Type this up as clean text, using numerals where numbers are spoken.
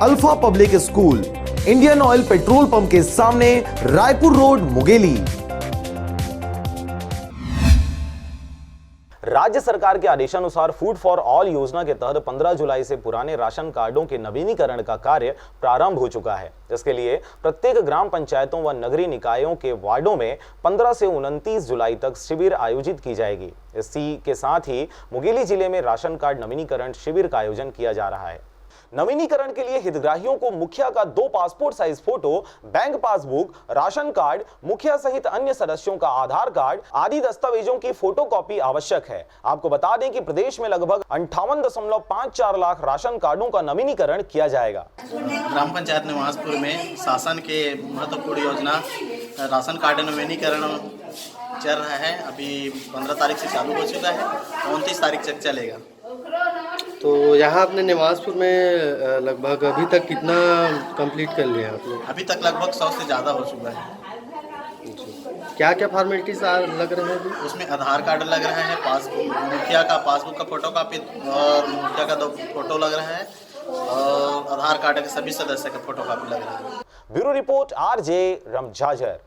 Alpha public school, Indian oil petrol pump के सामने, Raipur road, Mungeli. राज्य सरकार के आदेशानुसार फूड फॉर ऑल योजना के तहत 15 जुलाई से पुराने राशन कार्डों के नवीनीकरण का कार्य प्रारंभ हो चुका है। इसके लिए प्रत्येक ग्राम पंचायतों व नगरीय निकायों के वार्डों में 15 से 29 जुलाई तक शिविर आयोजित की जाएगी। इसी के साथ ही मुंगेली जिले में राशन कार्ड नवीनीकरण शिविर का आयोजन किया जा रहा है। नवीनीकरण के लिए हितग्राहियों को मुखिया का 2 passport size photo, bank passbook, ration card, मुखिया सहित अन्य सदस्यों का आधार कार्ड आदि दस्तावेजों की फोटोकॉपी आवश्यक है। आपको बता दें कि प्रदेश में लगभग 58.54 लाख राशन कार्डों का नवीनीकरण किया जाएगा। ग्राम पंचायत निवासपुर में शासन के महत्वपूर्ण योजना राशन कार्ड नवीनीकरण चल रहा है। अभी 15 तारीख से चालू हो चुका है, 29 तारीख तक चलेगा। तो यहाँ अपने निवासपुर में लगभग अभी तक कितना कंप्लीट कर लिया आप लोग? अभी तक लगभग 100 से ज़्यादा हो चुका है। क्या क्या फॉर्मेलिटीज लग रहे हैं? उसमें आधार कार्ड लग रहा है, पासबुक, मुखिया का पासबुक का फोटोकॉपी और मुखिया का 2 फोटो लग रहा है और आधार कार्ड के सभी सदस्य का फोटोकॉपी लग रहा है। Bureau report RJ रमझाझर।